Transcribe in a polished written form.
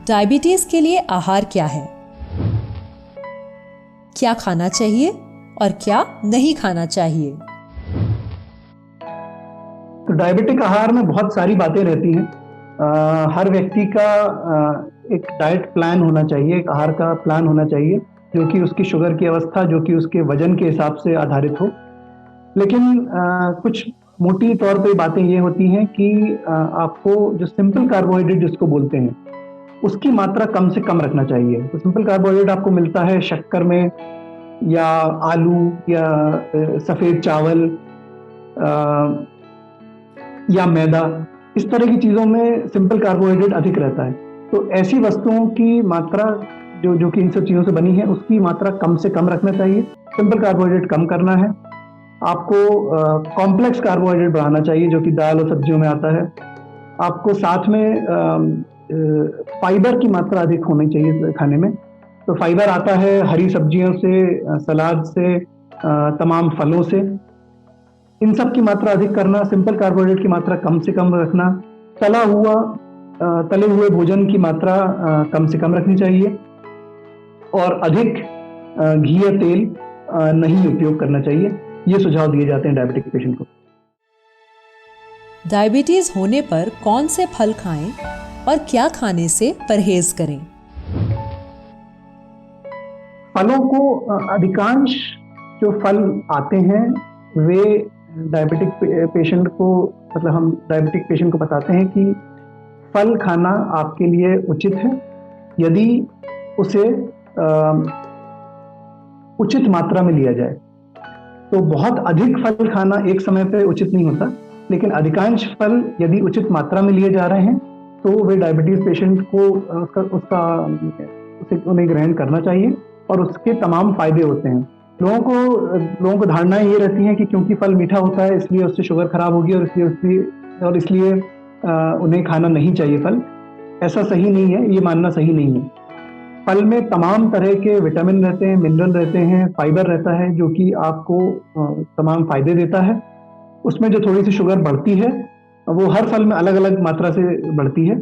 Diabetes के लिए आहार क्या है? क्या खाना चाहिए और क्या नहीं खाना चाहिए? तो डायबिटिक आहार में बहुत सारी बातें रहती हैं। हर व्यक्ति का एक डाइट प्लान होना चाहिए, एक आहार का प्लान होना चाहिए जो कि उसकी शुगर की अवस्था, जो कि उसके वजन के हिसाब से आधारित हो। लेकिन कुछ मोटी तौर पे बातें ये होती हैं कि आपको जो सिंपल कार्बोहाइड्रेट जिसको बोलते हैं उसकी मात्रा कम से कम रखना चाहिए। तो सिंपल कार्बोहाइड्रेट आपको मिलता है शक्कर में, या आलू, या सफ़ेद चावल, या मैदा। इस तरह की चीज़ों में सिंपल कार्बोहाइड्रेट अधिक रहता है। तो ऐसी वस्तुओं की मात्रा जो कि इन सब चीज़ों से बनी है उसकी मात्रा कम से कम रखना चाहिए। सिंपल कार्बोहाइड्रेट कम करना है। आपको कॉम्प्लेक्स कार्बोहाइड्रेट बढ़ाना चाहिए जो कि दाल और सब्जियों में आता है। आपको साथ में फाइबर की मात्रा अधिक होनी चाहिए खाने में। तो फाइबर आता है हरी सब्जियों से, सलाद से, तमाम फलों से। इन सब की मात्रा अधिक करना, सिंपल कार्बोहाइड्रेट की मात्रा कम से कम रखना, तले हुए भोजन की मात्रा कम से कम रखनी चाहिए, और अधिक घी या तेल नहीं उपयोग करना चाहिए। ये सुझाव दिए जाते हैं डायबिटिक पेशेंट को। डायबिटीज होने पर कौन से फल खाएं और क्या खाने से परहेज करें? फलों को अधिकांश जो फल आते हैं वे डायबिटिक पेशेंट को, मतलब हम डायबिटिक पेशेंट को बताते हैं कि फल खाना आपके लिए उचित है यदि उसे उचित मात्रा में लिया जाए। तो बहुत अधिक फल खाना एक समय पे उचित नहीं होता, लेकिन अधिकांश फल यदि उचित मात्रा में लिए जा रहे हैं तो वे डायबिटीज पेशेंट को उन्हें ग्रहण करना चाहिए, और उसके तमाम फायदे होते हैं। लोगों को धारणाएं ये रहती हैं कि क्योंकि फल मीठा होता है इसलिए उससे शुगर खराब होगी, और इसलिए उन्हें खाना नहीं चाहिए फल। ऐसा सही नहीं है, ये मानना सही नहीं है। फल में तमाम तरह के विटामिन रहते हैं, मिनरल रहते हैं, फाइबर रहता है जो कि आपको तमाम फायदे देता है। उसमें जो थोड़ी सी शुगर बढ़ती है वो हर फल में अलग अलग मात्रा से बढ़ती है।